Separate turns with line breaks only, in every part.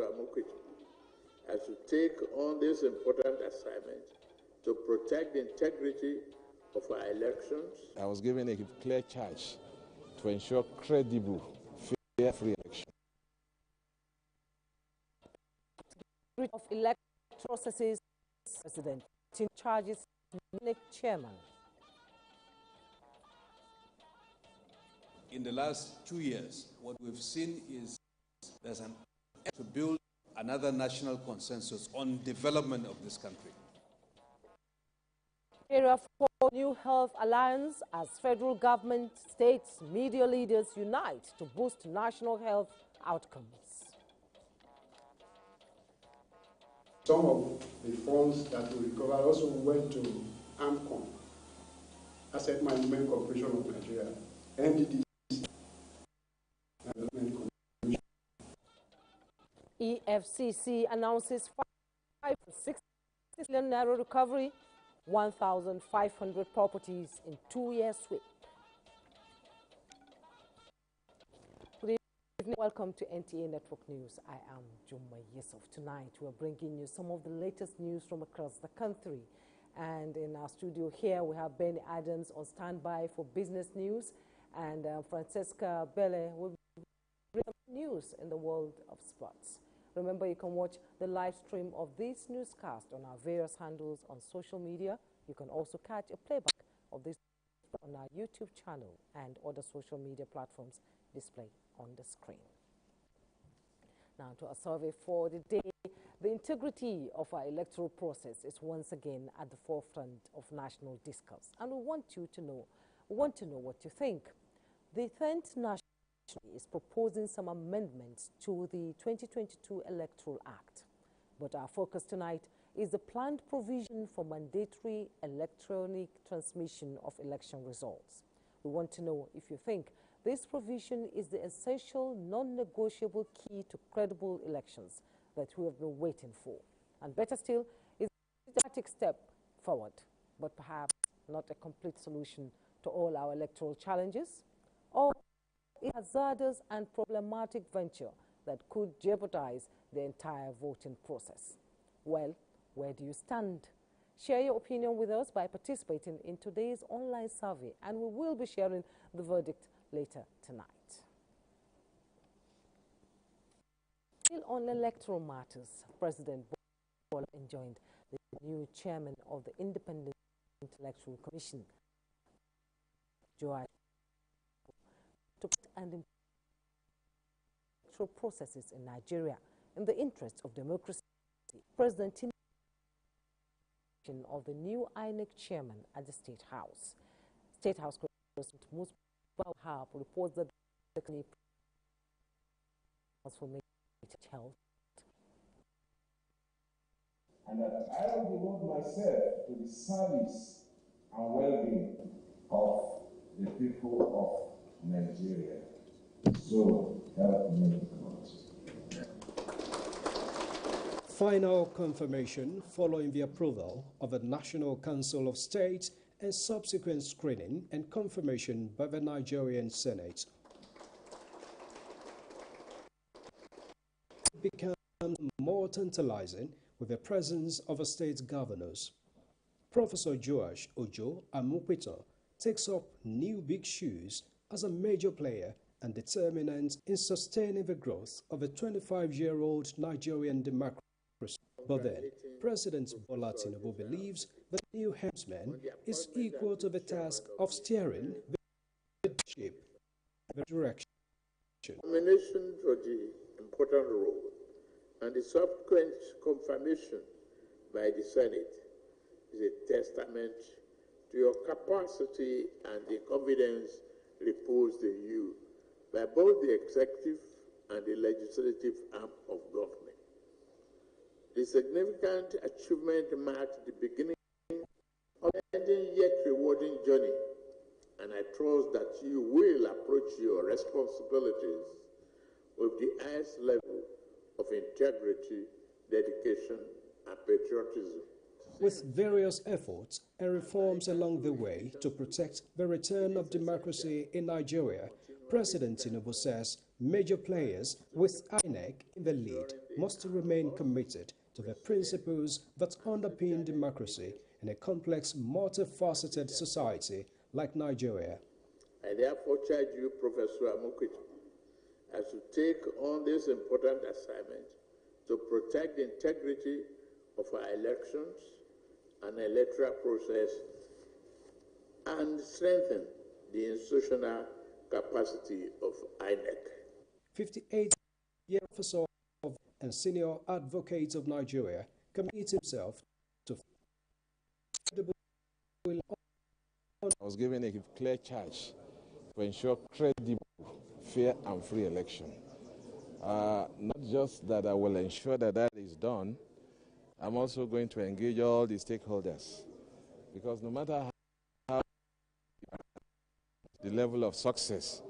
Dr. Amokwitch, I should take on this important assignment to protect the integrity of our elections. I was given a clear charge to ensure credible, fair, free elections.
Of electoral processes, President charges INEC chairman.
In the last 2 years, what we've seen is there's an effort to build another national consensus on development of this country.
Area for New Health Alliance as federal government, states, media leaders unite to boost national health outcomes.
Some of the funds that we recovered also went to AMCON, Asset Management Corporation of Nigeria, NDDC,
EFCC announces 5.6 billion naira recovery, 1,500 properties in 2-year sweep. Good evening, welcome to NTA Network News. I am Juma Yusuf. Tonight we are bringing you some of the latest news from across the country. And in our studio here we have Benny Adams on standby for business news, and Francesca Bele will bring news in the world of sports. Remember, you can watch the live stream of this newscast on our various handles on social media. You can also catch a playback of this on our YouTube channel and other social media platforms displayed on the screen. Now to our survey for the day. The integrity of our electoral process is once again at the forefront of national discourse, and we want to know what you think. The 10th National is proposing some amendments to the 2022 Electoral Act. But our focus tonight is the planned provision for mandatory electronic transmission of election results. We want to know if you think this provision is the essential, non-negotiable key to credible elections that we have been waiting for. And better still, is a dramatic step forward, but perhaps not a complete solution to all our electoral challenges, or a hazardous and problematic venture that could jeopardize the entire voting process. Well, where do you stand? Share your opinion with us by participating in today's online survey, and we will be sharing the verdict later tonight. Still on electoral matters, President Bola enjoined the new chairman of the Independent Electoral Commission, Joash, to put and electoral processes in Nigeria in the interest of democracy. President of the new INEC chairman at the State House. State House President Musa Harp reports that the transformation health.
And that I will devote myself to the service and well-being of the people of Nigeria. So help me God.
Final confirmation following the approval of the National Council of State and subsequent screening and confirmation by the Nigerian Senate. It becomes more tantalizing with the presence of the state governors. Professor Joash Ojo Amokwitch takes up new big shoes as a major player and determinant in sustaining the growth of a 25-year-old Nigerian democracy. But then, President Bola Tinubu believes that the new helmsman is equal to the task of steering the ship in the direction.
Nomination for the important role and the subsequent confirmation by the Senate is a testament to your capacity and the confidence reposed in you by both the executive and the legislative arm of government. The significant achievement marks the beginning of an ending yet rewarding journey, and I trust that you will approach your responsibilities with the highest level of integrity, dedication, and patriotism.
With various efforts and reforms along the way to protect the return of democracy in Nigeria, President Tinubu says major players with INEC in the lead must remain committed to the principles that underpin democracy in a complex, multifaceted society like Nigeria.
I therefore charge you, Professor Amokwito, as you take on this important assignment to protect the integrity of our elections and electoral process and strengthen the institutional capacity of INEC.
58-year officer and senior advocate of Nigeria committed himself to
I was given a clear charge to ensure credible, fair and free election. Not just that I will ensure that that is done, I'm also going to engage all the stakeholders, because no matter how the level of success,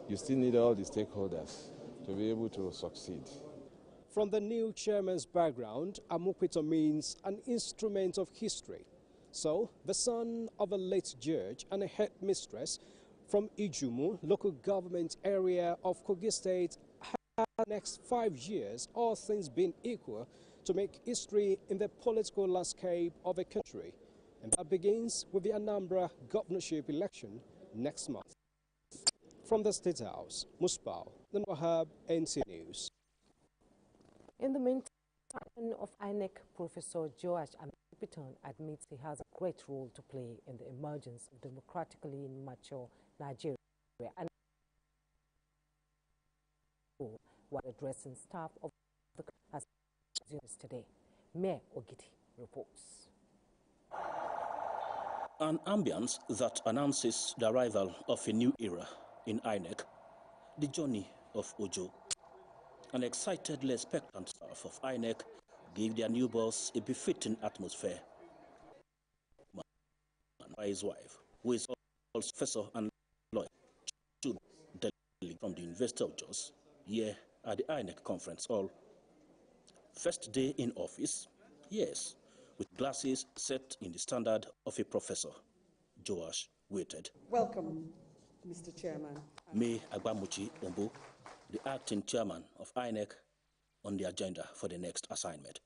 you still need all the stakeholders to be able to succeed.
From the new chairman's background, Amokwito means an instrument of history. So, the son of a late judge and a headmistress from Ijumu, local government area of Kogi State, has the next 5 years, all things being equal, to make history in the political landscape of a country. And that begins with the Anambra governorship election next month. From the State House, Musbau, the Wahab, NT News.
In the meantime, of INEC Professor Joash Amokwito admits he has a great role to play in the emergence of democratically mature Nigeria, and while addressing staff of the as today. Mayor Ogidi reports.
An ambience that announces the arrival of a new era in INEC, the journey of Ojo. An excitedly expectant staff of INEC gave their new boss a befitting atmosphere. By his wife, who is also professor and lawyer, from the University of Jos, here at the INEC conference hall. First day in office, yes, with glasses set in the standard of a professor. Joash waited.
Welcome, Mr. Chairman.
May Agbamuchi Ombo, the acting chairman of INEC, on the agenda for the next assignment.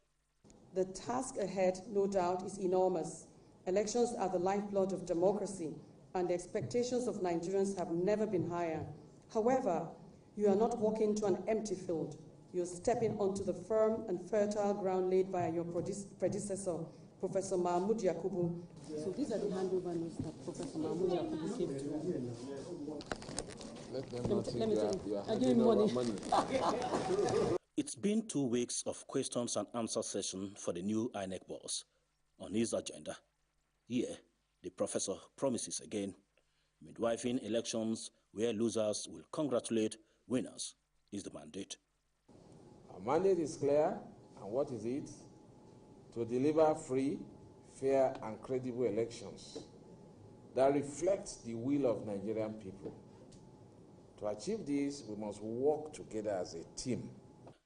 The task ahead, no doubt, is enormous. Elections are the lifeblood of democracy, and the expectations of Nigerians have never been higher. However, you are not walking to an empty field. You're stepping onto the firm and fertile ground laid by your predecessor, Professor Mahmoud Yakubu. So these are the handover notes that Professor Mahmoud Yakubu gave to
Let them not think you are handing over money.
It's been 2 weeks of questions and answer session for the new INEC boss. On his agenda, here, the professor promises again, midwifing elections where losers will congratulate winners is the mandate.
Our mandate is clear, and what is it? To deliver free, fair, and credible elections that reflect the will of Nigerian people. To achieve this, we must work together as a team.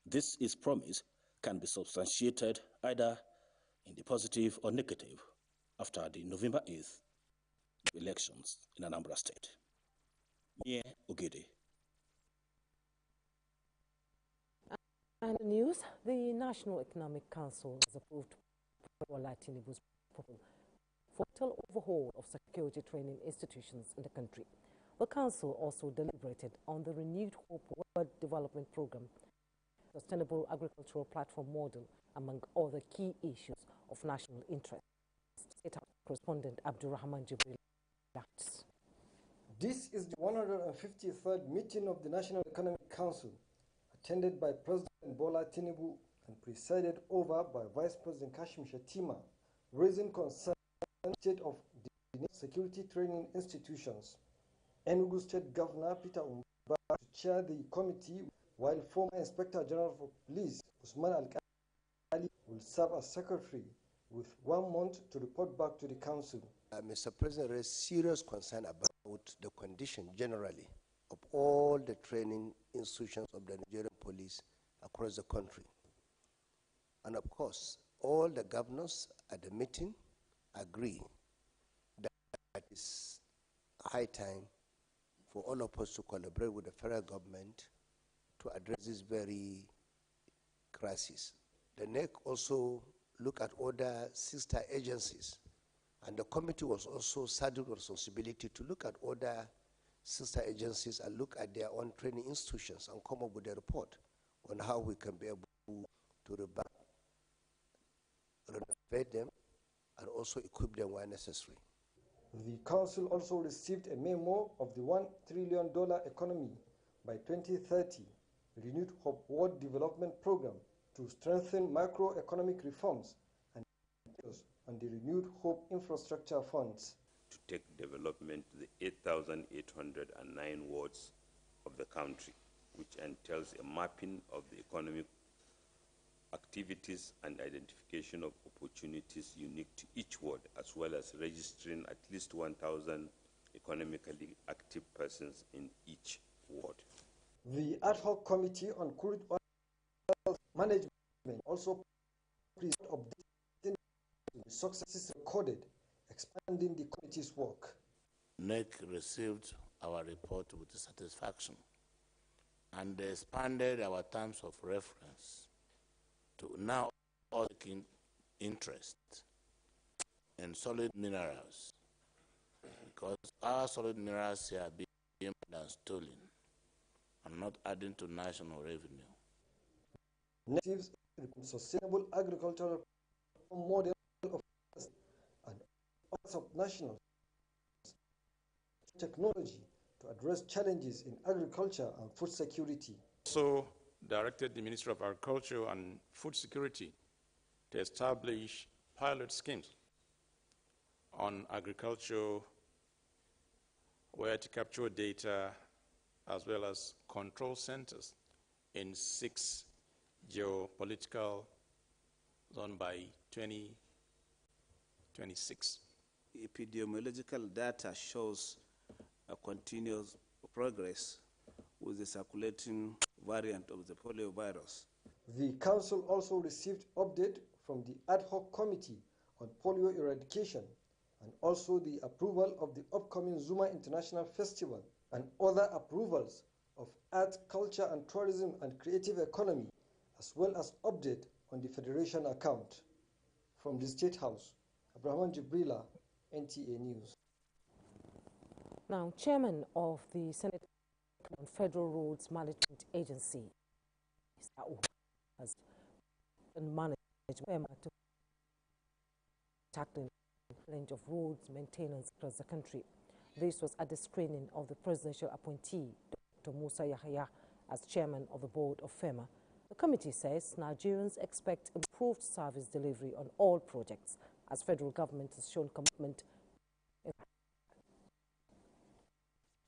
This is promise can be substantiated either in the positive or negative after the November 8th elections in Anambra State. Mayor Ogidi.
And the news, the National Economic Council has approved Bola Tinubu's proposal for total overhaul of security training institutions in the country. The council also deliberated on the renewed Hope World Development Program, Sustainable Agricultural Platform Model, among other key issues of national interest. State House correspondent Abdurrahman Jibril.
This is the 153rd meeting of the National Economic Council, attended by President Bola Tinubu and presided over by Vice President Kashim Shettima, raising concern on the state of the security training institutions. Enugu State Governor Peter Umba to chair the committee, while former Inspector General for Police Usman Al-Kali will serve as secretary with 1 month to report back to the council.
Mr. President raised serious concern about the condition generally of all the training institutions of the Nigerian police across the country. And of course, all the governors at the meeting agree that it is high time for all of us to collaborate with the federal government to address this very crisis. The NEC also looked at other sister agencies, and the committee was also saddled with responsibility to look at other sister agencies and look at their own training institutions and come up with a report on how we can be able to renovate them and also equip them where necessary.
The council also received a memo of the $1 trillion economy by 2030 renewed Hope World Development Program to strengthen macroeconomic reforms and on the renewed Hope Infrastructure Funds.
To take development to the 8,809 wards of the country, which entails a mapping of the economic activities and identification of opportunities unique to each ward, as well as registering at least 1,000 economically active persons in each ward.
The ad hoc committee on crude oil management also presented updating successes recorded, expanding the committee's work.
NEC received our report with satisfaction and expanded our terms of reference to now all taking interest in solid minerals, because our solid minerals here are being stolen and not adding to national revenue.
Natives sustainable agricultural model of and parts of national technology to address challenges in agriculture and food security.
So directed the Ministry of Agriculture and Food Security to establish pilot schemes on agriculture where to capture data as well as control centers in 6 geopolitical zones by 2026.
Epidemiological data shows a continuous progress with the circulating variant of the poliovirus.
The council also received update from the ad hoc committee on polio eradication and also the approval of the upcoming Zuma International Festival and other approvals of art, culture and tourism and creative economy, as well as update on the Federation account. From the State House, Abraham Jibrila, NTA News.
Now, Chairman of the Senate on Federal Roads Management Agency has managed to tackle the challenge of roads maintenance across the country. This was at the screening of the presidential appointee, Dr. Musa Yahya, as chairman of the board of FEMA. The committee says Nigerians expect improved service delivery on all projects, as federal government has shown commitment.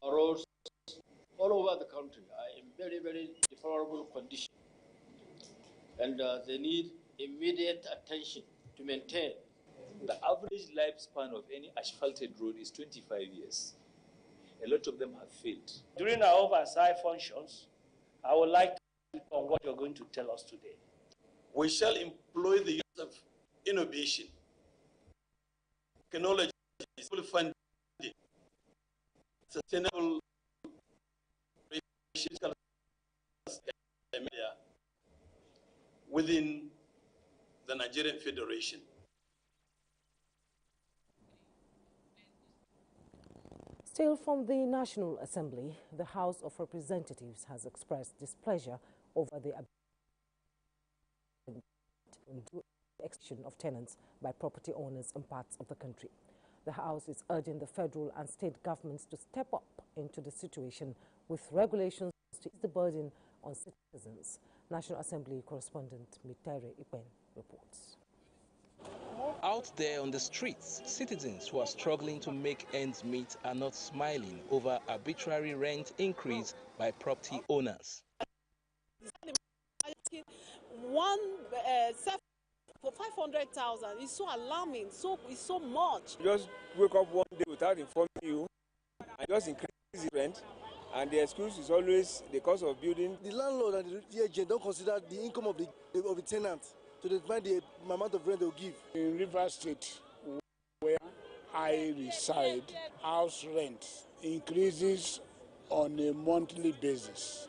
Our roads all over the country are in very, very deplorable condition, and they need immediate attention to maintain.
The average lifespan of any asphalted road is 25 years. A lot of them have failed.
During our oversight functions, I would like to know on what you're going to tell us today.
We shall employ the use of innovation, technology, funding, sustainable within the Nigerian Federation.
Still from the National Assembly, the House of Representatives has expressed displeasure over the extension of tenants by property owners in parts of the country. The House is urging the federal and state governments to step up into the situation with regulations to ease the burden on citizens. National Assembly correspondent Mitere Ipen reports.
Out there on the streets, citizens who are struggling to make ends meet are not smiling over arbitrary rent increase by property owners.
One for 500,000 is so alarming, it's so much.
You just wake up one day without informing you and just increase the rent, and the excuse is always the cost of building.
The landlord and the agent don't consider the income of the tenant to define the amount of rent they'll give.
In Rivers State, where I reside, house rent increases on a monthly basis.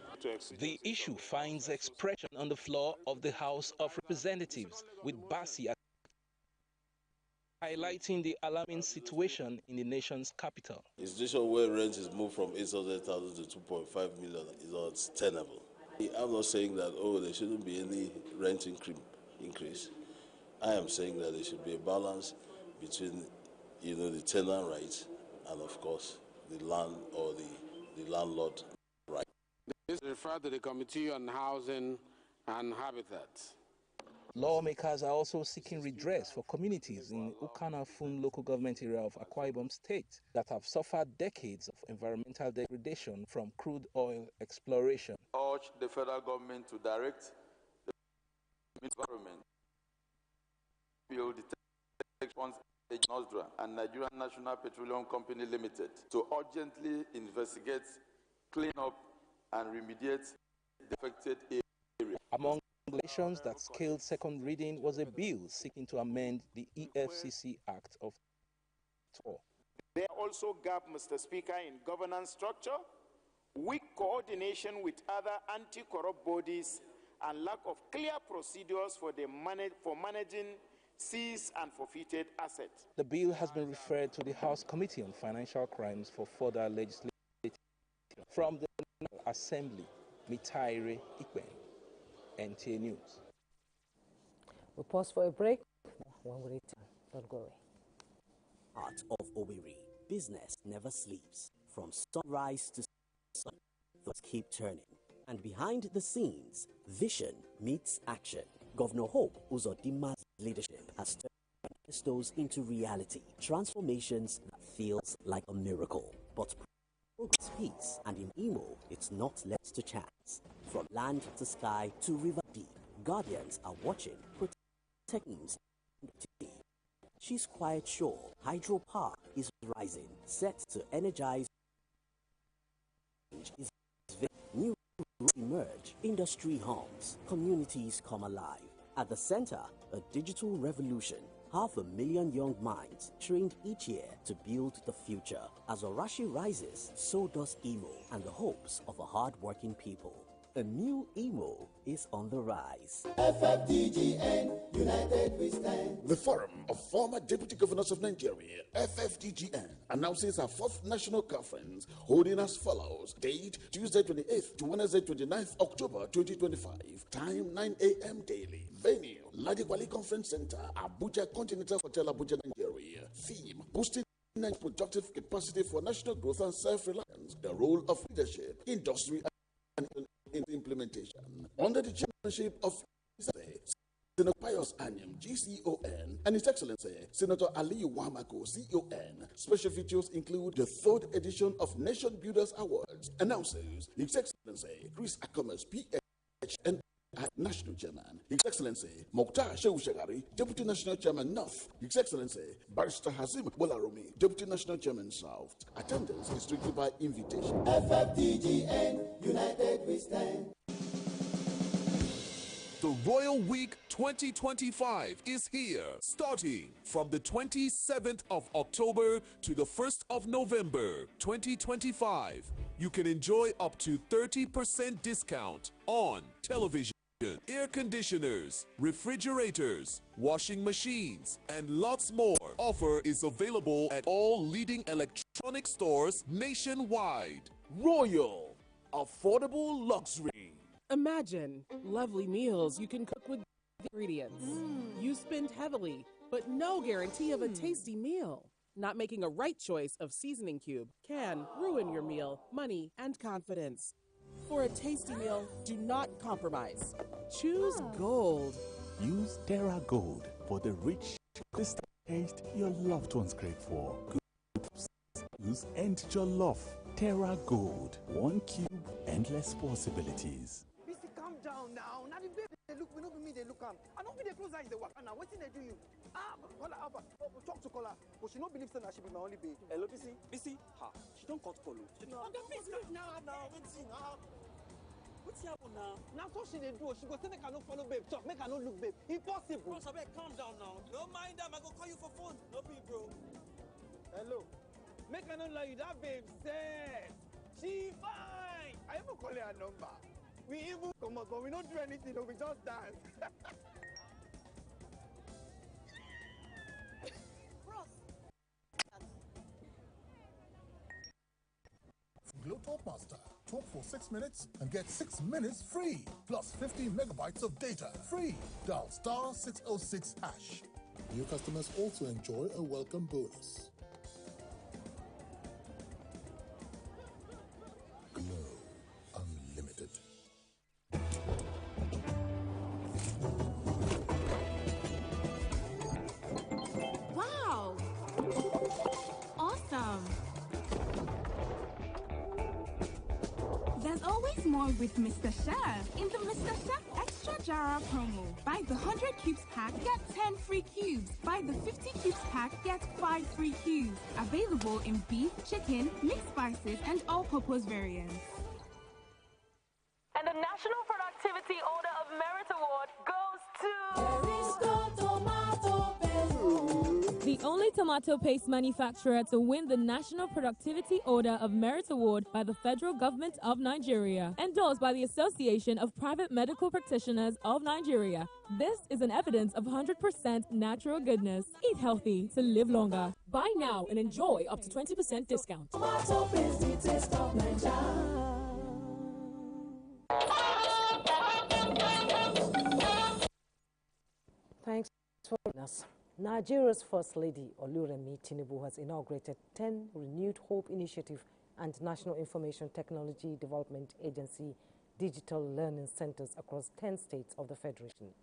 The issue finds expression on the floor of the House of Representatives, with Bassi highlighting the alarming situation in the nation's capital.
A situation where rent is moved from 800,000 to 2.5 million is not tenable. I'm not saying that, there shouldn't be any rent increase. I am saying that there should be a balance between, the tenant rights and, of course, the land or the landlord right.
This refers to the Committee on Housing and Habitat.
Lawmakers are also seeking redress for communities in Ukana-Fun local government area of Akwa Ibom State that have suffered decades of environmental degradation from crude oil exploration.
Urge the federal government to direct the environment build the response NOSDRA and Nigerian National Petroleum Company Limited to urgently investigate, clean up, and remediate the affected area.
Among regulations that scaled second reading was a bill seeking to amend the EFCC Act of 2004.
There also gap, Mr. Speaker, in governance structure, weak coordination with other anti-corrupt bodies, and lack of clear procedures for managing seized and forfeited assets.
The bill has been referred to the House Committee on Financial Crimes for further legislation. From the National Assembly, Mitaire Ikwen, NTA News.
We pause for a break. When we return, don't go away.
Heart of Owerri, business never sleeps. From sunrise to sun, things keep turning. And behind the scenes, vision meets action. Governor Hope Uzodinma's leadership has turned manifestos into reality. Transformations that feels like a miracle. But progress, peace, and in Imo, it's not left to chance. From land to sky to river deep, Guardians are watching, protecting teams. She's quite sure hydropower is rising, set to energize. New routes emerge, industry hums, communities come alive. At the center, a digital revolution. 500,000 young minds trained each year to build the future. As Orashi rises, so does Imo and the hopes of a hard-working people. A new Imo is on the rise.
FFDGN, united we stand. The Forum of Former Deputy Governors of Nigeria, FFDGN, announces our 4th National Conference, holding as follows. Date, Tuesday 28th to Wednesday 29th October 2025. Time, 9 a.m. daily. Venue, Ladikwali Conference Center, Abuja Continental Hotel, Abuja, Nigeria. Theme, boosting productive capacity for national growth and self-reliance. The role of leadership, industry, and in implementation. Under the chairmanship of Senator Pius Anyam, GCON, and His Excellency Senator Aliyu Wamako, CON. Special features include the 3rd edition of Nation Builders Awards. Announces His Excellency Chris Akomes, PhD, National Chairman. His Excellency Mokhtar Shehu Shagari, Deputy National Chairman North. His Excellency Barrister Hazim Bolarumi, Deputy National Chairman South. Attendance is strictly by invitation. FFDGN, united we stand.
The Royal Week 2025 is here, starting from the 27th of October to the 1st of November 2025. You can enjoy up to 30% discount on television, air conditioners, refrigerators, washing machines, and lots more. Offer is available at all leading electronic stores nationwide. Royal, affordable luxury.
Imagine lovely meals you can cook with ingredients. You spend heavily, but no guarantee of a tasty meal. Not making a right choice of seasoning cube can ruin your meal, money, and confidence. For a tasty meal, do not compromise. Choose Gold.
Use Terra Gold for the rich, crystal taste your loved ones crave for. Good use and jollof. Terra Gold. 1 cube, endless possibilities.
Calm down now. Now the baby they look, we know me they look am. I don't be the close eyes they work now. What thing they do you? Kola Alpha. Talk to Kola. But she no believe that she be my only baby. Hello, BC. Ha. She don't cut follow. No, please leave now. What's happen now? Now so she they do. She go say make I no follow babe. Talk make I no look babe. Impossible. Bro, Sabek, calm down now. Don't mind them. I go call you for phone. No be bro. Hello. Make I no lie you that babe said she fine. I even call her number. We even come out, but we don't do anything, we just dance.
Glow Talk Master. Talk for 6 minutes and get 6 minutes free. Plus 50 megabytes of data free. Dial *606#. New customers also enjoy a welcome bonus. Glow Unlimited.
Wow! Awesome! There's always more with Mr. Chef. In the Mr. Chef Extra Jara promo, buy the 100 cubes pack, get 10 free cubes. Buy the 50 cubes pack, get 5 free cubes. Available in beef, chicken, mixed spices, and all-purpose variants.
And the National Productivity Order of Merit Award goes to...
The only tomato paste manufacturer to win the National Productivity Order of Merit Award by the Federal Government of Nigeria, endorsed by the Association of Private Medical Practitioners of Nigeria. This is an evidence of 100% natural goodness. Eat healthy to live longer. Buy now and enjoy up to 20% discount.
Tomato paste, the taste of Nigeria. Thanks for joining us. Nigeria's First Lady, Oluremi Tinubu, has inaugurated 10 Renewed Hope Initiative and National Information Technology Development Agency digital learning centers across 10 states of the Federation.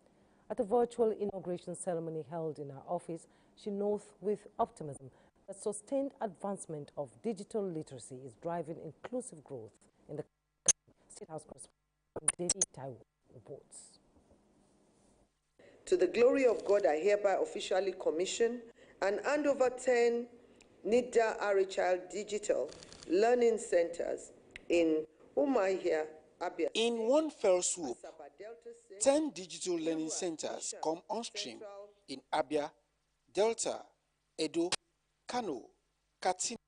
At a virtual inauguration ceremony held in her office, she notes with optimism that sustained advancement of digital literacy is driving inclusive growth in the country. State House correspondent David Taiwo reports.
To the glory of God, I hereby officially commission and hand over 10 NIDA Arichild Digital Learning Centers in Umuahia, Abia.
In one fell swoop, 10 digital learning centers come on stream in Abia, Delta, Edo, Kano, Katsina,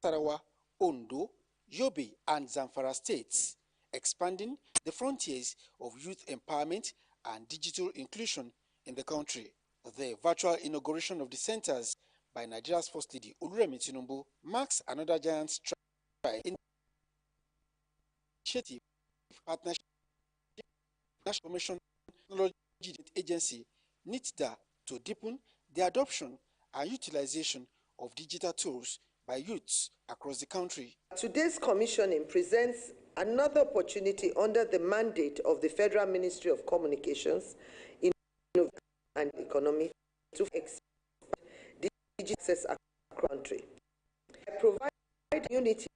Tarawa, Ondo, Yobe, and Zamfara states, expanding the frontiers of youth empowerment and digital inclusion in the country. The virtual inauguration of the centers by Nigeria's First Lady Oluremi Tinubu marks another giant stride in initiative partnership National Information Technology Agency NITDA to deepen the adoption and utilization of digital tools by youths across the country.
Today's commissioning presents another opportunity under the mandate of the Federal Ministry of Communications, Innovation and Economy to expand digital access across the country. I provide unity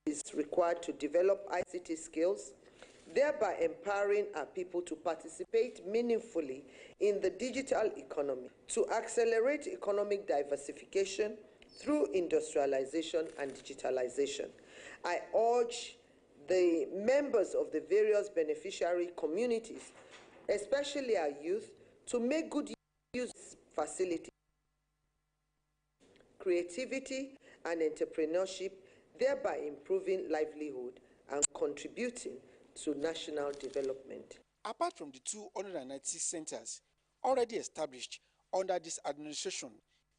is required to develop ICT skills, thereby empowering our people to participate meaningfully in the digital economy, to accelerate economic diversification through industrialization and digitalization. I urge the members of the various beneficiary communities, especially our youth, to make good use of facilities, creativity, and entrepreneurship, thereby improving livelihood and contributing to national development.
Apart from the 296 centers already established under this administration,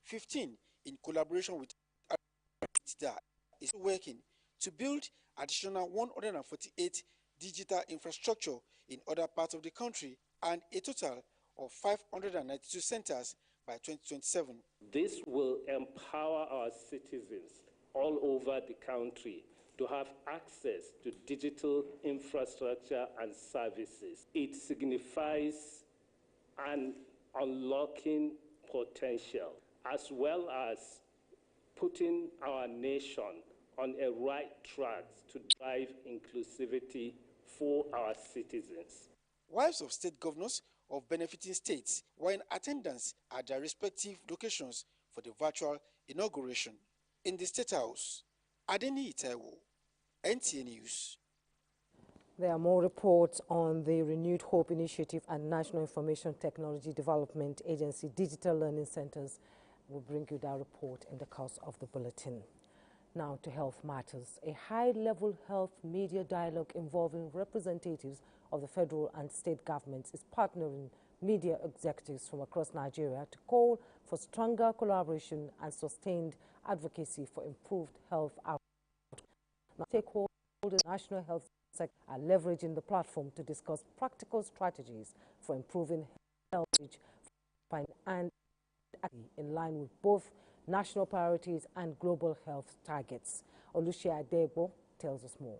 15 in collaboration with NITDA is working to build additional 148 digital infrastructure in other parts of the country and a total of 592 centers by 2027.
This will empower our citizens all over the country to have access to digital infrastructure and services. It signifies an unlocking potential as well as putting our nation on a right track to drive inclusivity for our citizens.
Wives of state governors of benefiting states were in attendance at their respective locations for the virtual inauguration. In the State House, Adeni Taiwo, NTA News.
There are more reports on the Renewed Hope Initiative and National Information Technology Development Agency Digital Learning Centers. We'll bring you that report in the course of the bulletin. Now to health matters. A high-level health media dialogue involving representatives of the federal and state governments is partnering media executives from across Nigeria to call for stronger collaboration and sustained advocacy for improved health outcomes. Stakeholders in the national health sector are leveraging the platform to discuss practical strategies for improving health and in line with both national priorities and global health targets. Olushia Adebo tells us more.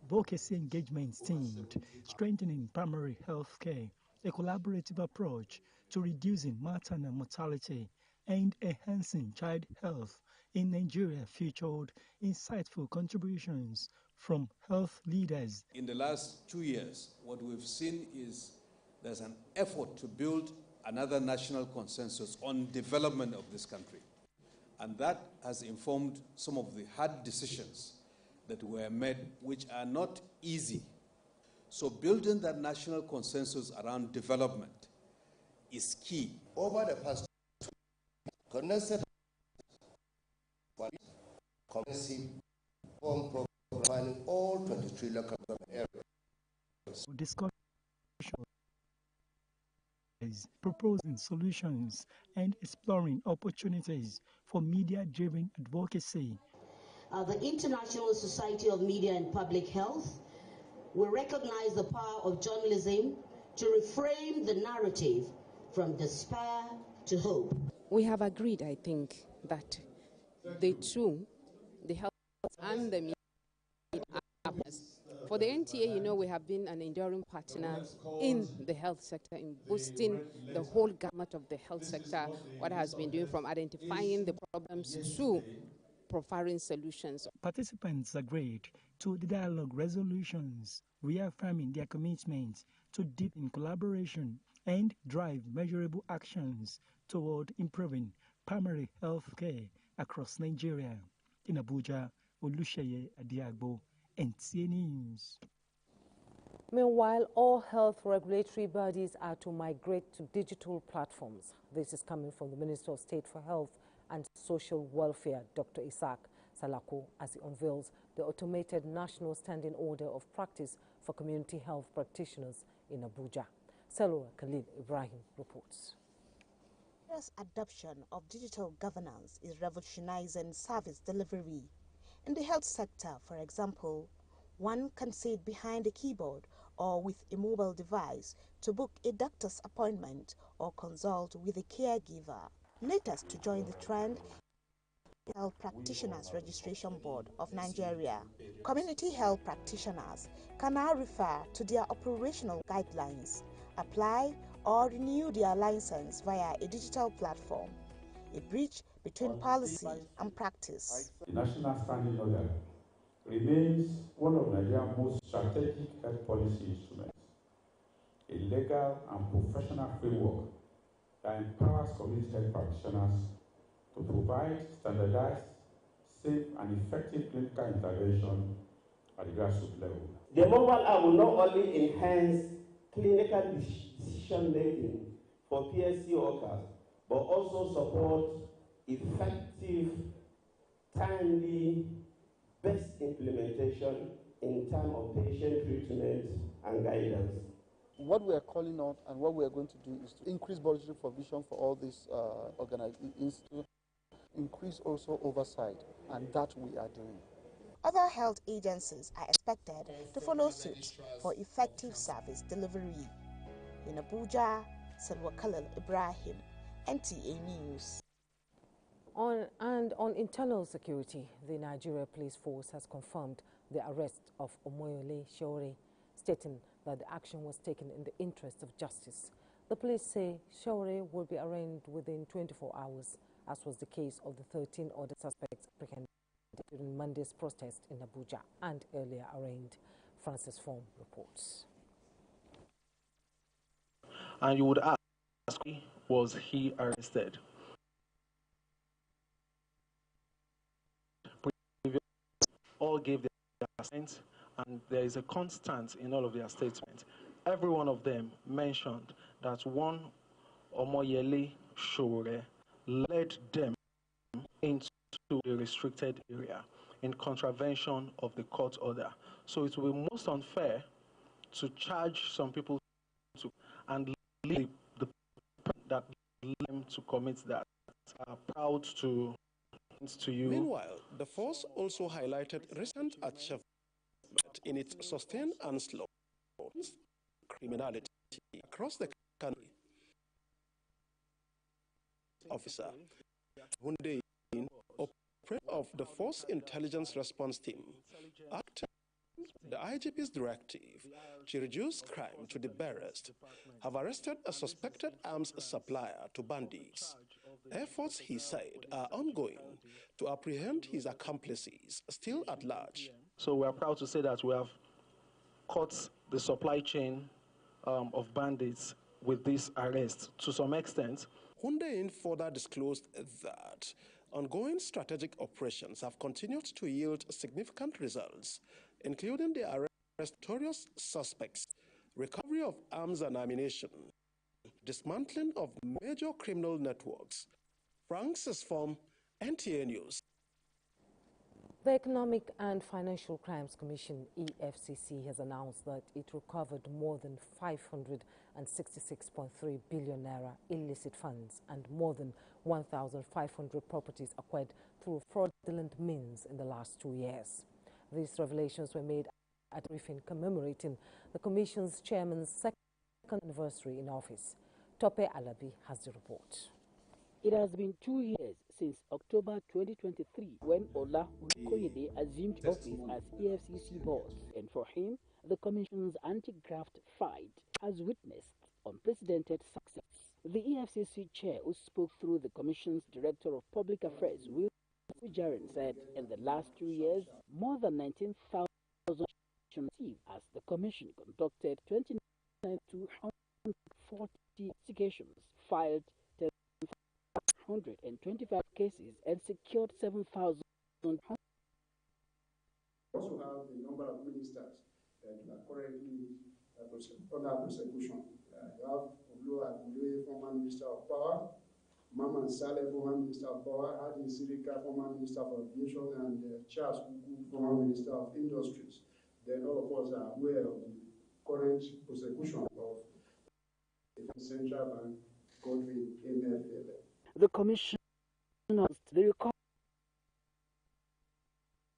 Advocacy engagements themed strengthening primary health care, a collaborative approach to reducing maternal mortality and enhancing child health in Nigeria featured insightful contributions from health leaders.
In the last 2 years, what we've seen is there's an effort to build another national consensus on development of this country. And that has informed some of the hard decisions that were made, which are not easy. So building that national consensus around development is key.
Over the past connected comprehensive reform program spanning all 23 local government areas.
Discussion proposing solutions and exploring opportunities for media-driven advocacy.
The International Society of Media and Public Health will recognize the power of journalism to reframe the narrative from despair to hope.
We have agreed, I think, that the two, the health and the media, are for the NTA, you know, we have been an enduring partner in the health sector, in boosting the whole gamut of the health sector, what has been doing from identifying the problems to providing solutions.
Participants agreed to the dialogue resolutions, reaffirming their commitment to deepen collaboration and drive measurable actions toward improving primary health care across Nigeria. In Abuja, Olusheye Adiagbo, NTA News.
Meanwhile, all health regulatory bodies are to migrate to digital platforms. This is coming from the Minister of State for Health and Social Welfare, Dr. Isaac Salako, as he unveils the automated National Standing Order of Practice for Community Health Practitioners in Abuja. Selwa Khalil Ibrahim reports.
Nigeria's adoption of digital governance is revolutionizing service delivery. In the health sector, for example, one can sit behind a keyboard or with a mobile device to book a doctor's appointment or consult with a caregiver. Latest to join the trend, Health Practitioners Registration Board of Nigeria. Community health practitioners can now refer to their operational guidelines, apply or renew their license via a digital platform, a bridge between policy and practice.
The National Standing Order remains one of Nigeria's most strategic health policy instruments, a legal and professional framework that empowers community health practitioners to provide standardized, safe, and effective clinical intervention at the grassroots level.
The mobile app will not only enhance clinical decision-making for PSC workers, but also support effective, timely, best implementation in terms of patient treatment and guidance.
What we are calling on and what we are going to do is to increase budgetary provision for all these organizations, increase also oversight, and that we are doing.
Other health agencies are expected to follow suit for effective service delivery. In Abuja, Selwa Khalil Ibrahim, NTA News.
On internal security, the Nigeria Police Force has confirmed the arrest of Omoyole Sowore, stating that the action was taken in the interest of justice. The police say Sowore will be arraigned within 24 hours, as was the case of the 13 other suspects apprehended during Monday's protest in Abuja and earlier arraigned. Francis Form reports.
And you would ask, was he arrested? All gave their statements, and there is a constant in all of their statements. Every one of them mentioned that one Omoyele Sowore led them into to a restricted area in contravention of the court order. So it will be most unfair to charge some people to and leave the that led them to commit that are proud to you.
Meanwhile, the force also highlighted recent achievement in its sustained onslaught against criminality across the country. Officer Hunde, operator of the Force Intelligence Response Team, acting the IGP's directive to reduce crime to the barest, have arrested a suspected arms supplier to bandits. Efforts, he said, are ongoing to apprehend his accomplices still at large.
So we are proud to say that we have caught the supply chain of bandits with this arrest to some extent.
Hundeyin further disclosed that ongoing strategic operations have continued to yield significant results, including the arrest of notorious suspects, recovery of arms and ammunition, dismantling of major criminal networks. Francis from NTA News.
The Economic and Financial Crimes Commission, EFCC, has announced that it recovered more than 566.3 billion naira illicit funds and more than 1,500 properties acquired through fraudulent means in the last 2 years. These revelations were made at a briefing commemorating the Commission's chairman's second anniversary in office. Tope Alabi has the report.
It has been 2 years since October 2023 when Ola Olukoyede assumed office as EFCC boss, and for him, the Commission's anti-graft fight has witnessed unprecedented success. The EFCC chair, who spoke through the Commission's Director of Public Affairs, Will Fujaran, said in the last 2 years, more than 19,000 as the Commission conducted 29,240 investigations, filed 125 cases and secured 7,000.
Also have the number of ministers that are currently under prosecution. You have Oblo Agule, former Minister of Power, Maman Saleh, former Minister of Power, Hadi Sirika, former Minister of Aviation, and Charles Kuku, former Minister of Industries. Then all of us are aware of the current prosecution of the Central Bank, Godwin Emefiele.
The Commission announced the recovery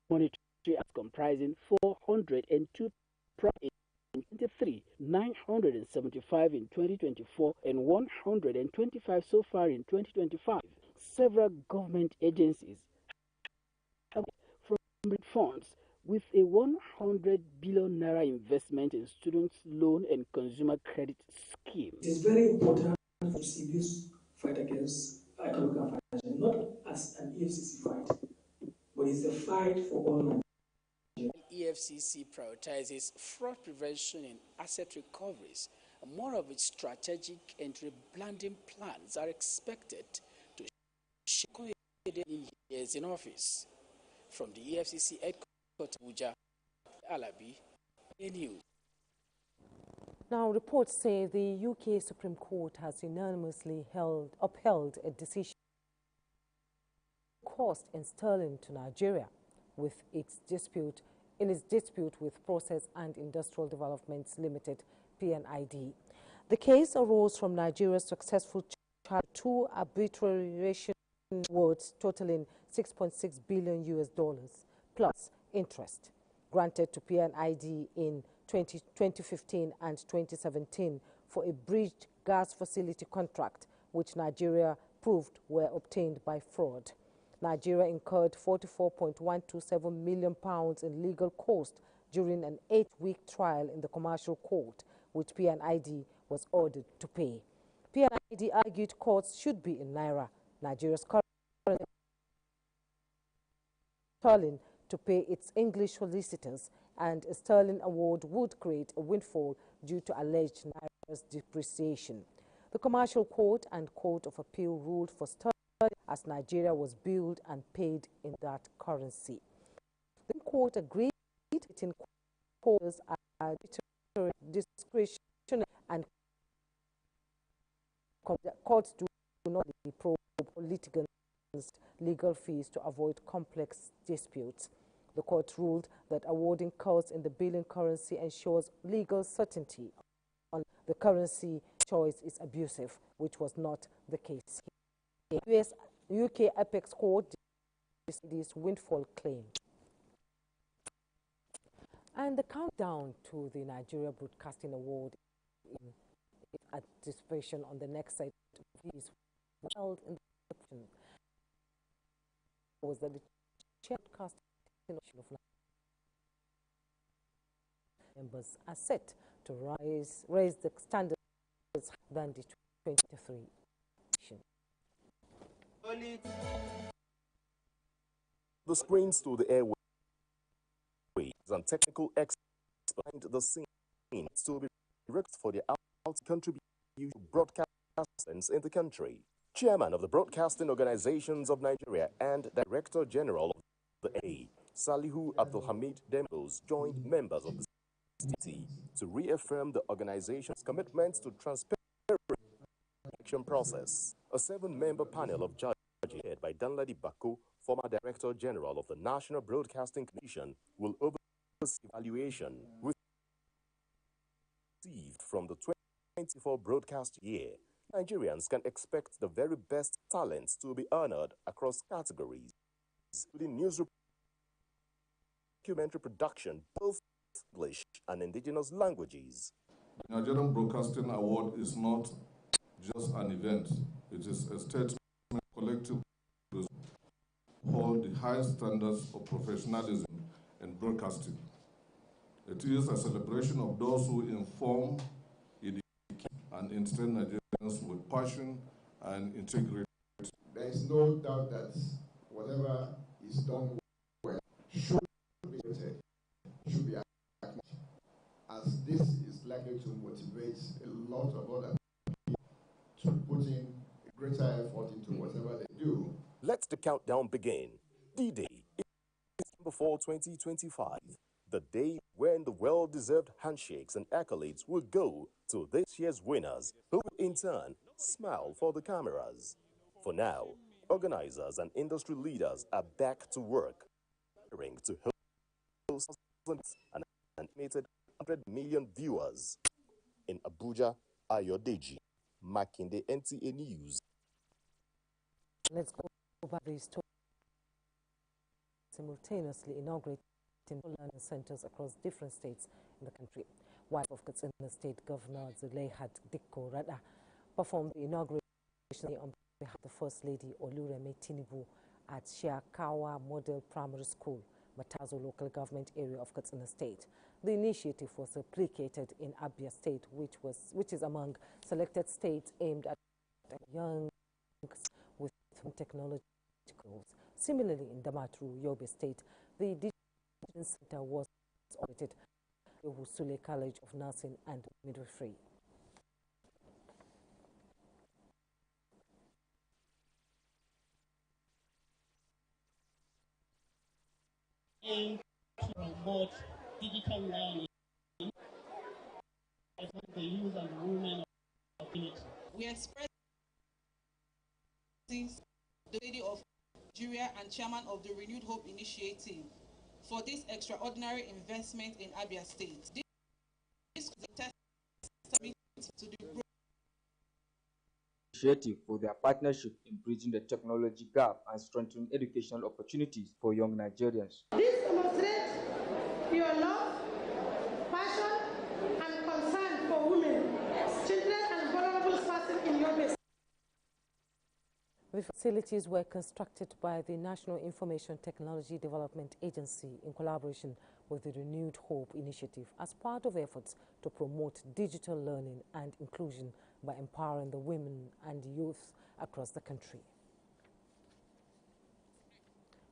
monetary acts comprising 402 in 2023, 975 in 2024, and 125 so far in 2025. Several government agencies have from funds with a 100 billion naira investment in students' loan and consumer credit scheme.
It is very important to see this fight against economic and financial, not as an EFCC fight, but it's a fight for all Nigerians.
The EFCC prioritizes fraud prevention and asset recoveries. More of its strategic and rebranding plans are expected to show in years in office. From the EFCC headquarters, Abuja, Alabi, News.
Now, reports say the UK Supreme Court has unanimously upheld a decision cost in sterling to Nigeria with its dispute with Process and Industrial Developments Limited, PNID. The case arose from Nigeria's successful charge of 2 arbitration awards totaling $6.6 billion plus interest granted to PNID in 2015 and 2017 for a bridged gas facility contract, which Nigeria proved were obtained by fraud. Nigeria incurred £44.127 million in legal cost during an 8-week trial in the commercial court, which PNID was ordered to pay. PNID argued courts should be in Naira. Nigeria's current sterling to pay its English solicitors, and a sterling award would create a windfall due to alleged Naira's depreciation. The Commercial Court and Court of Appeal ruled for sterling as Nigeria was billed and paid in that currency. The court agreed in courts are discretionary and courts do not probe political legal fees to avoid complex disputes. The court ruled that awarding costs in the billing currency ensures legal certainty on the currency choice is abusive, which was not the case. UK Apex Court dismissed this windfall claim. And the countdown to the Nigeria Broadcasting Award in anticipation on the next site is held in the was that the broadcasting of members are set to raise the standards than the 2023 edition.
The screens to the airways and technical experts behind the scenes to be direct for the contribution to broadcasters in the country. Chairman of the Broadcasting Organizations of Nigeria and Director General of the A, Salihu Abdulhamid Dembos, joined members of the city to reaffirm the organization's commitment to transparent election process. A 7-member panel of judges led by Danladi Bako, former Director General of the National Broadcasting Commission, will oversee evaluation received from the 2024 broadcast year. Nigerians can expect the very best talents to be honored across categories, including news documentary production, both English and indigenous languages.
The Nigerian Broadcasting Award is not just an event. It is a statement collective to hold the highest standards of professionalism in broadcasting. It is a celebration of those who inform, educate, and entertain Nigerians with passion and integrity.
There is no doubt that whatever is done well should be rated, should be acknowledged, as this is likely to motivate a lot of other people to put in greater effort into whatever they do.
Let the countdown begin. D-Day is December 4, 2025. The day when the well-deserved handshakes and accolades will go to this year's winners, who will in turn smile for the cameras. For now, organizers and industry leaders are back to work, preparing to host an estimated 100 million viewers. In Abuja, Ayodeji, Makinde, NTA News.
Let's go over the story. Simultaneously inaugurating learning centers across different states in the country. Wife of Katsina State Governor Zuleihat Dikko Rada performed the inauguration on behalf of the First Lady Oluremi Tinubu at Shiakawa Model Primary School, Matazo local government area of Katsina State. The initiative was replicated in Abia State, which is among selected states aimed at young with technology goals. Similarly, in Damaturu, Yobe State, the Center was operated at the Sule College of Nursing and Midwifery.
Aim to promote digital learning as the youth and women of the community.
We express the Lady of Nigeria and Chairman of the Renewed Hope Initiative for this extraordinary investment in Abia State. This is a testament to the
initiative for their partnership in bridging the technology gap and strengthening educational opportunities for young Nigerians.
This demonstrates your love, passion, and concern for women, children, and vulnerable persons in your business.
The facilities were constructed by the National Information Technology Development Agency in collaboration with the Renewed Hope Initiative as part of efforts to promote digital learning and inclusion by empowering the women and youth across the country.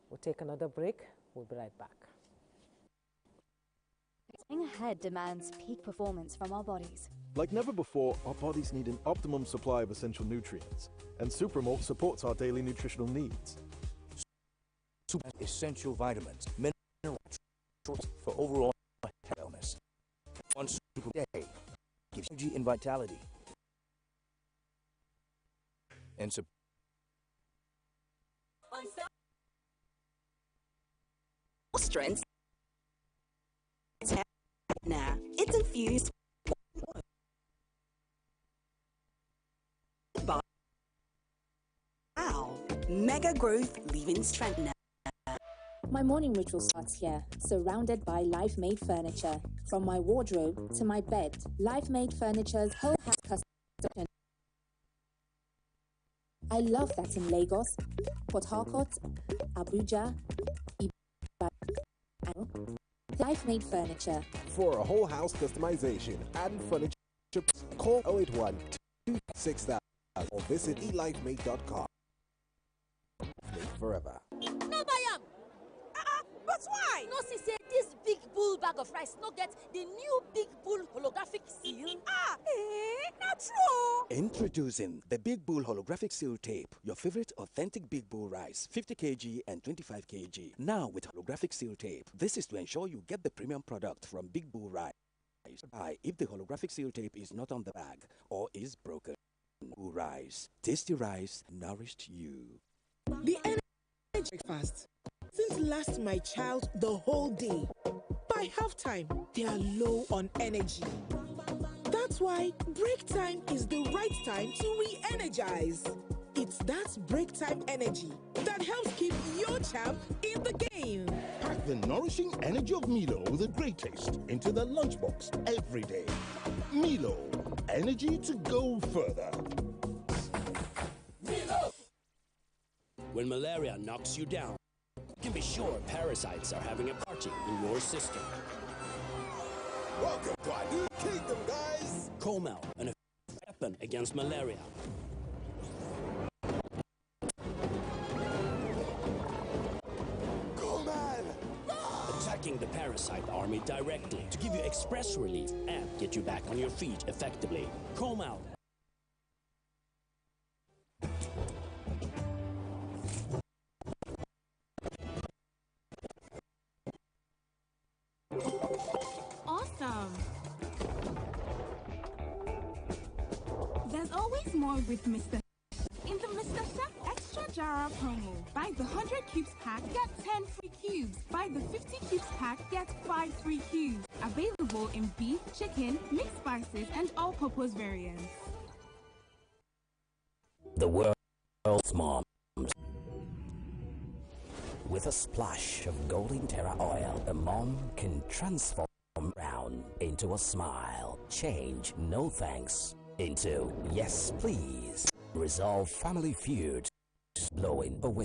We'll take another break. We'll be right back.
Staying ahead demands peak performance from our bodies.
Like never before, our bodies need an optimum supply of essential nutrients, and Supramalt supports our daily nutritional needs.
Essential vitamins, mineral for overall wellness. One super day gives energy and vitality. And
strengths. Now, it's infused. Wow, Mega Growth Leave-In Strengthener.
My morning ritual starts here, surrounded by Life-Made furniture. From my wardrobe to my bed, Life-Made Furniture's whole house custom. I love that in Lagos, Port Harcourt, Abuja, Life-Made Furniture.
For a whole house customization and furniture, call 081 26000 or visit elifemade.com. Forever.
No buy am. But why? No see say this big bull bag of rice no get the new big bull holographic seal. Not true.
Introducing the Big Bull Holographic Seal Tape, your favorite authentic Big Bull rice, 50 kg and 25 kg. Now with holographic seal tape. This is to ensure you get the premium product from Big Bull rice. If the holographic seal tape is not on the bag or is broken. Bull rice, tasty rice, nourished you.
The energy breakfast. Since last my child the whole day. By halftime, they are low on energy. That's why break time is the right time to re-energize. It's that break time energy that helps keep your champ in the game.
Pack the nourishing energy of Milo with a great taste into the lunchbox every day. Milo, energy to go further.
Milo! When malaria knocks you down, you can be sure parasites are having a party in your system.
Welcome to our new kingdom, guys!
Comel, an weapon against malaria. Attacking the parasite army directly to give you express relief and get you back on your feet effectively. Comel.
Awesome. There's always more with Mr. In the Mr. Chef Extra Jara promo, buy the 100 cubes pack, get 10 free cubes. Buy the 50 cubes pack, get 5 free cubes. Available in beef, chicken, mixed spices, and all-purpose variants.
The world's moms. With a splash of Golden Terra oil, a mom can transform frown into a smile. Change no thanks into yes please. Resolve family feuds, blowing away.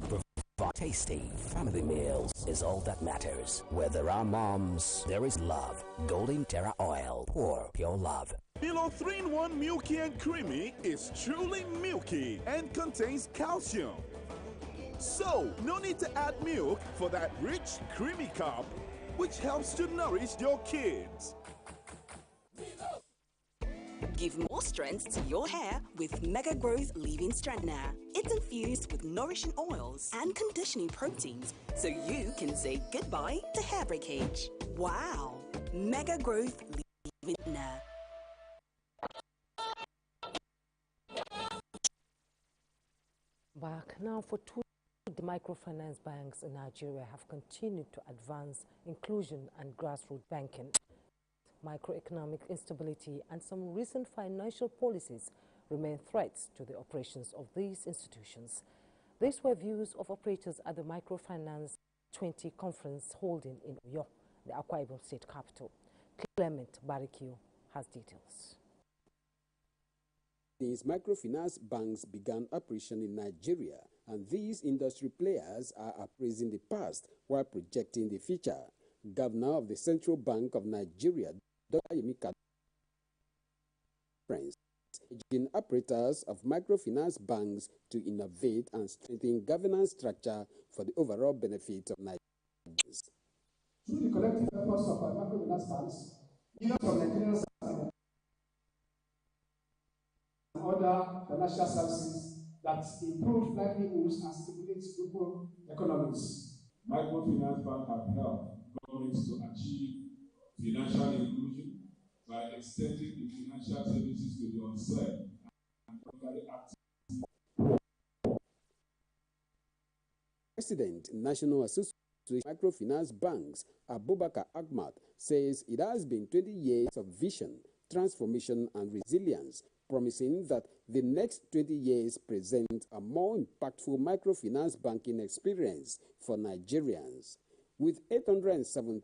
Provide tasty family meals is all that matters. Where there are moms, there is love. Golden Terra oil, pour pure love.
Milo 3-in-1 Milky and Creamy is truly milky and contains calcium. So, no need to add milk for that rich, creamy cup, which helps to nourish your kids.
Give more strength to your hair with Mega Growth Leave-In Strengthener. It's infused with nourishing oils and conditioning proteins, so you can say goodbye to hair breakage. Wow! Mega Growth Leave-In Strengthener.
Back now for 2 the microfinance banks in Nigeria have continued to advance inclusion and grassroots banking. Macroeconomic instability and some recent financial policies remain threats to the operations of these institutions. These were views of operators at the Microfinance 20 conference holding in Uyo, the Akwa Ibom state capital. Clement Barikio has details.
These microfinance banks began operation in Nigeria, and these industry players are appraising the past while projecting the future. Governor of the Central Bank of Nigeria, Dr. Yemika, urging operators of microfinance banks to innovate and strengthen governance structure for the overall benefit of Nigerians.
Through the collective efforts of our microfinance banks, leaders of Nigerian and other financial services that improve livelihoods and stimulate local economies.
Microfinance banks have helped governments to achieve financial inclusion by extending the financial services to the unserved and locally active.
President, National Association Microfinance Banks, Abubakar Ahmad, says it has been 20 years of vision, transformation and resilience, promising that the next 20 years present a more impactful microfinance banking experience for Nigerians. With 817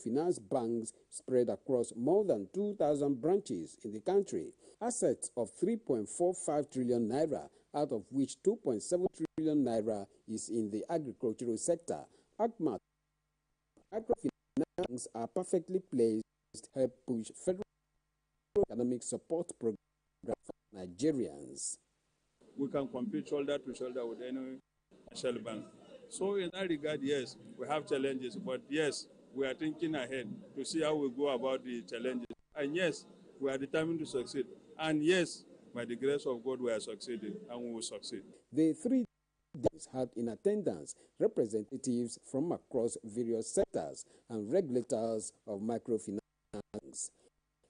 finance banks spread across more than 2,000 branches in the country, assets of 3.45 trillion naira, out of which 2.7 trillion naira is in the agricultural sector. Ahmad, microfinance banks are perfectly placed to help push federal economic support programs for Nigerians.
We can compete shoulder to shoulder with any shell bank. So in that regard, yes, we have challenges, but yes, we are thinking ahead to see how we go about the challenges. And yes, we are determined to succeed. And yes, by the grace of God, we are succeeding and we will succeed.
The 3 days had in attendance representatives from across various sectors and regulators of microfinance.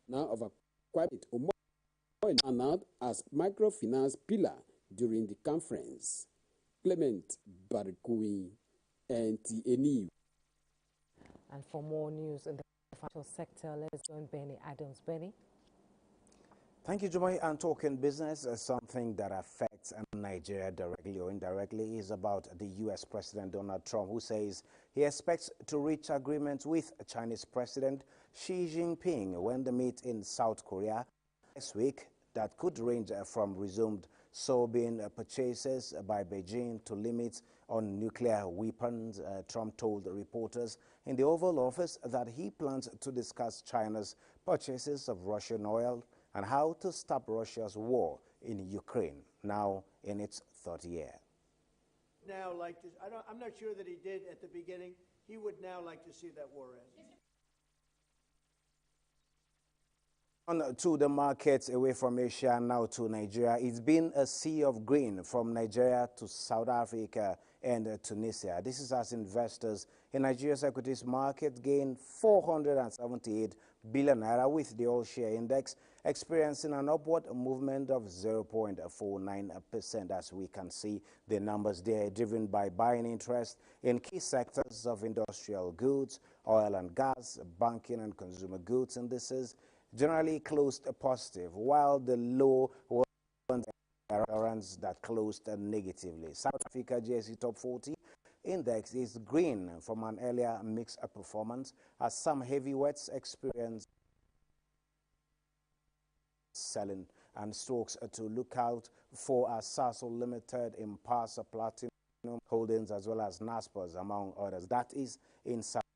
Now of a quite honored as microfinance pillar during the conference. Clement Barikui, NTA News.
And for more news in the financial sector, let's join Benny Adams. Benny.
Thank you, Jumai. And talking business, something that affects Nigeria directly or indirectly is about the U.S. President Donald Trump, who says he expects to reach agreement with Chinese President Xi Jinping when they meet in South Korea next week that could range from resumed soybean purchases by Beijing to limits on nuclear weapons. Trump told reporters in the Oval Office that he plans to discuss China's purchases of Russian oil and how to stop Russia's war in Ukraine, now in its third year.
Now, like this, I'm not sure that he did at the beginning. He would now like to see that war end.
On to the markets away from Asia, now to Nigeria. It's been a sea of green from Nigeria to South Africa and Tunisia. This is as investors in Nigeria's equities market gained 478 billion naira, with the all share index experiencing an upward movement of 0.49%. As we can see, the numbers there driven by buying interest in key sectors of industrial goods, oil and gas, banking and consumer goods indices generally closed positive, while the low ones that closed negatively. South Africa JSE Top 40 index is green from an earlier mixed performance as some heavyweights experienced selling and stocks to look out for Sasol Limited, Impasa Platinum Holdings, as well as Naspers, among others. That is in South Africa.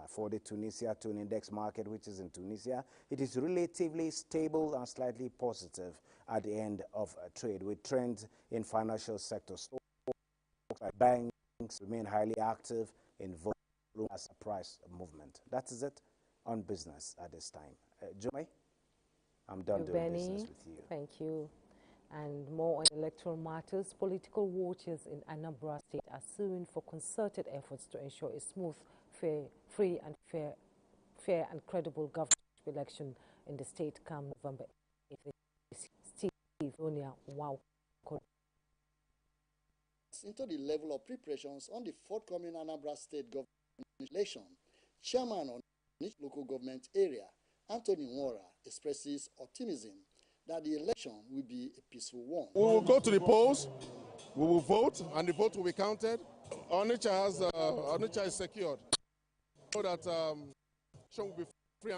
For the Tunisia Tune Index market, which is in Tunisia, it is relatively stable and slightly positive at the end of trade, with trends in financial sectors. Stocks like banks remain highly active in volume as a price movement. That is it on business at this time. Jumai, I'm done doing business with you.
Thank you. And more on electoral matters, political watchers in Anambra State are suing for concerted efforts to ensure a smooth, free and fair and credible government election in the state come November 8th. Steve Onia, wow.
Into the level of preparations on the forthcoming Anambra State government election, Chairman on each local government area, Anthony Nwora, expresses optimism that the election will be a peaceful one.
We will go to the polls, we will vote, and the vote will be counted. Onitsha is secured. So that election will be free.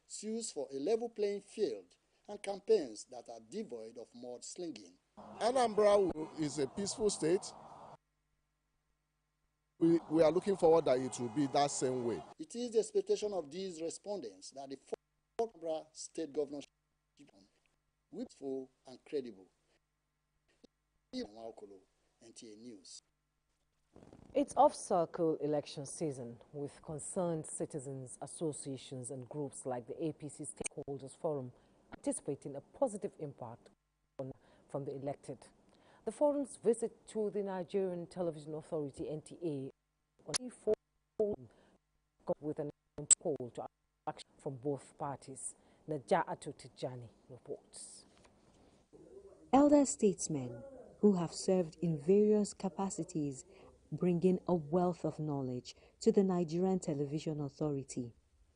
Sues for a level playing field and campaigns that are devoid of mudslinging.
Anambra is a peaceful state. We are looking forward that it will be that same way.
It is the expectation of these respondents that the Anambra State governorship will be full and credible. NTA News.
It's off-circle election season, with concerned citizens, associations and groups like the APC Stakeholders Forum anticipating a positive impact from the elected. The forum's visit to the Nigerian Television Authority, NTA, with an poll to action from both parties. Naja'atu Tijani reports.
Elder statesmen, who have served in various capacities, bringing a wealth of knowledge to the Nigerian Television Authority.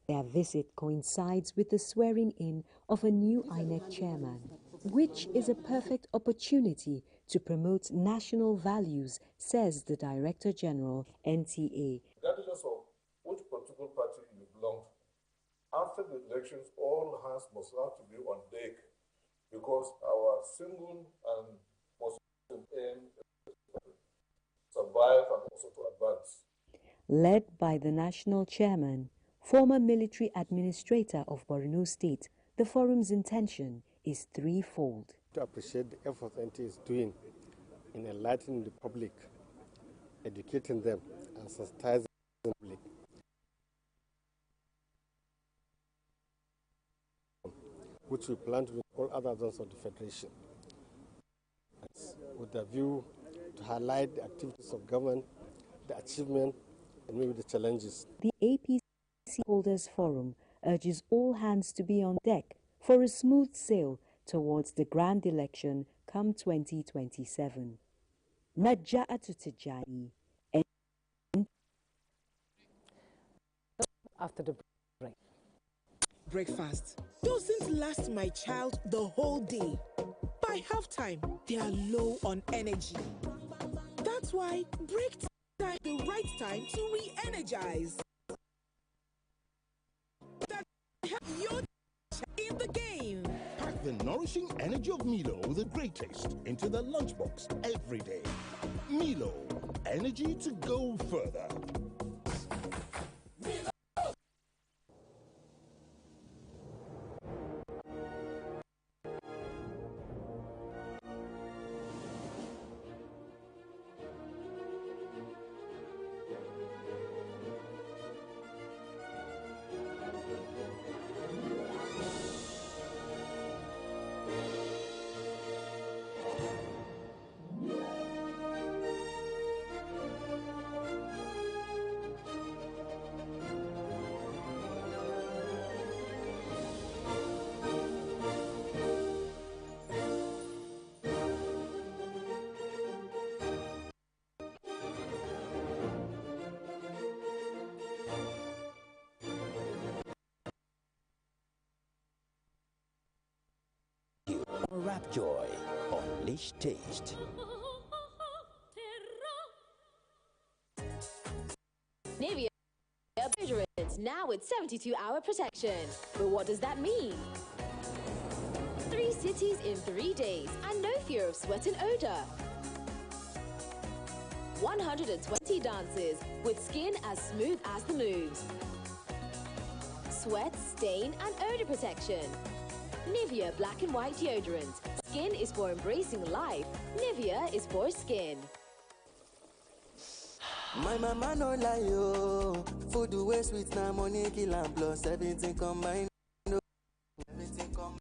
Their visit coincides with the swearing-in of a new INEC chairman, which is a perfect opportunity to promote national values, says the Director General, NTA.
Regardless of which political party you belong to, after the elections, all hands must have to be on deck, because our single and most aim is to survive and also to advance.
Led by the national chairman, former military administrator of Borno State, the forum's intention is threefold.
To appreciate the effort NTA is doing in enlightening the public, educating them, and sensitizing the public, which we plan to do all other zones of the Federation, with the view to highlight the activities of government, the achievement, and maybe the challenges.
The APC Holders Forum urges all hands to be on deck for a smooth sail towards the grand election come 2027. Naja'atu Tijani.
After the break.
Breakfast doesn't last my child the whole day. By halftime, they are low on energy. That's why break time is the right time to re-energize. That helps your in the game.
Pack the nourishing energy of Milo with a great taste into the lunchbox every day. Milo, energy to go further.
Rap Joy, unleash taste.
Nivea deodorant, now with 72-hour protection. But what does that mean? 3 cities in 3 days and no fear of sweat and odor. 120 dances with skin as smooth as the moves. Sweat, stain and odor protection. Nivea Black and White Deodorant. Skin is for embracing life. Nivea is for skin.
My mama no lie yo. Food the way sweet na money kill and plus everything combined. Everything combined.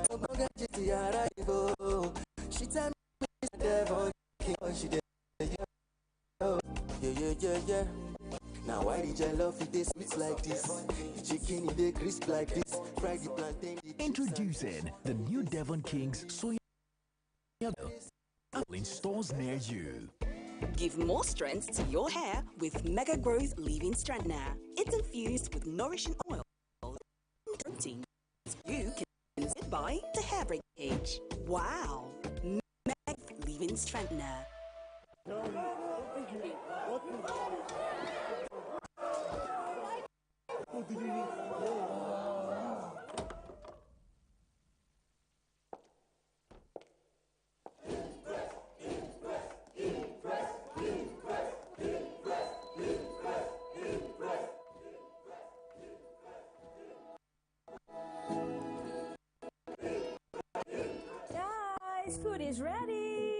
Go get it arrive. She tell me devil she did. Yeah. Now why did you love it sweet like this? The chicken they crisp like this. Fry the plantain.
Introducing the new Devon King's soya in stores near you.
Give more strength to your hair with Mega Growth Leave-In Strengthener. It's infused with nourishing oil and protein. You can say goodbye to hair breakage. Wow! Mega Leave-In Strengthener.
Guys, food is ready.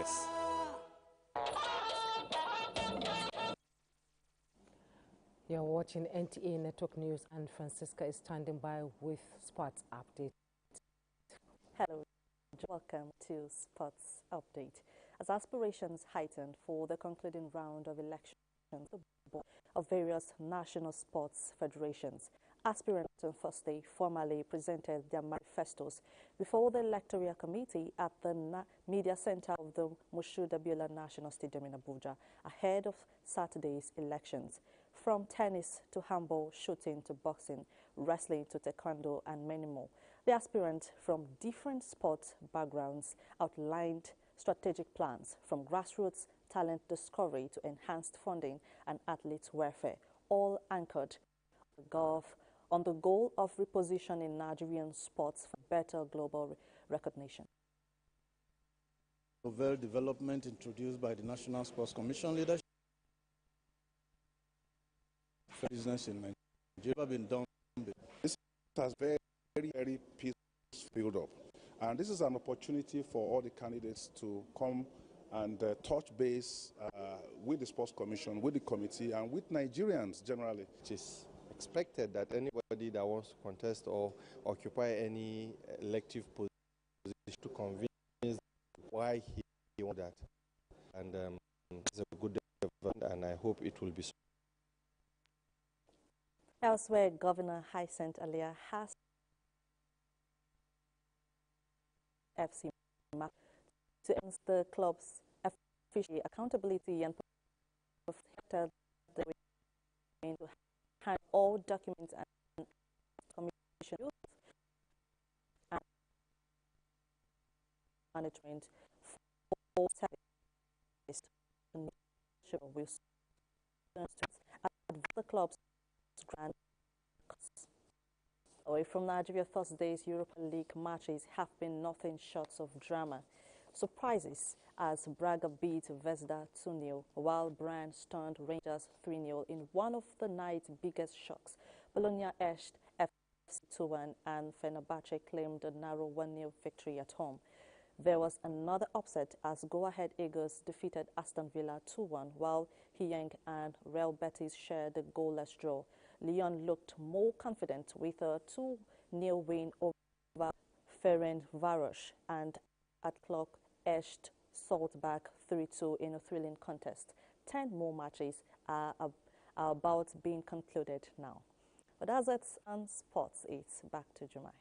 Yes.
You're watching NTA Network News, and Francisca is standing by with Sports Update.
Hello, welcome to Sports Update. As aspirations heightened for the concluding round of elections of various national sports federations, aspirants on Thursday formally presented their manifestos before the Electoral Committee at the Media Center of the Moshood Abiola National Stadium in Abuja ahead of Saturday's elections. From tennis to handball, shooting to boxing, wrestling to taekwondo, and many more, the aspirants from different sports backgrounds outlined strategic plans from grassroots talent discovery to enhanced funding and athlete welfare, all anchored on the goal of repositioning Nigerian sports for better global recognition.
Novel development introduced by the National Sports Commission leadership. Business in Nigeria been done.
This has very peaceful build up, and this is an opportunity for all the candidates to come and touch base with the Sports Commission, with the committee, and with Nigerians generally.
It is expected that anybody that wants to contest or occupy any elective position to convince why he wants that, and it's a good development, and I hope it will be so.
Elsewhere, Governor Hyacinth Alia has FC to enhance the club's efficiency, accountability, and protect the to hand all documents and commission and management for the club's grand away from Nigeria. Thursday's Europa League matches have been nothing short of drama. Surprises as Braga beat Vesda 2-0, while Brann stunned Rangers 3-0 in one of the night's biggest shocks. Bologna edged FC 2-1 and Fenerbahce claimed a narrow 1-0 victory at home. There was another upset as Go-Ahead Eagles defeated Aston Villa 2-1, while Hyang and Real Betis shared a goalless draw. Lyon looked more confident with a 2-0 win over Ferencváros, and at clock edged Salzburg 3-2 in a thrilling contest. 10 more matches are about being concluded now. But as it's on sports, it's back to Jumai.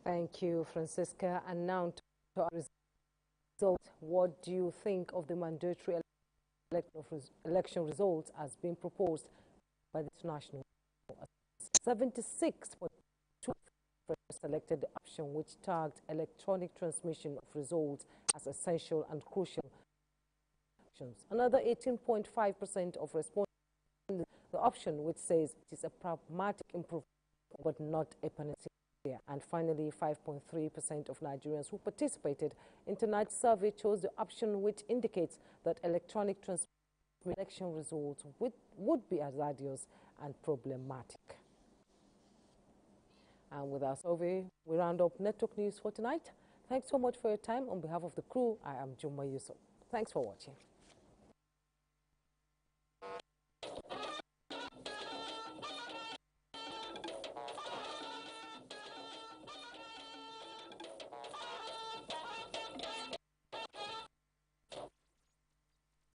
Thank you, Francisca. And now to our results. What do you think of the mandatory election results as being proposed by the International? 76.2% selected the option which tagged electronic transmission of results as essential and crucial. Another 18.5% of respondents the option which says it is a pragmatic improvement but not a panacea. And finally, 5.3% of Nigerians who participated in tonight's survey chose the option which indicates that electronic transmission election results would be hazardous and problematic. And with our survey, we round up Network News for tonight. Thanks so much for your time. On behalf of the crew, I am Jumma Yusuf. Thanks for watching.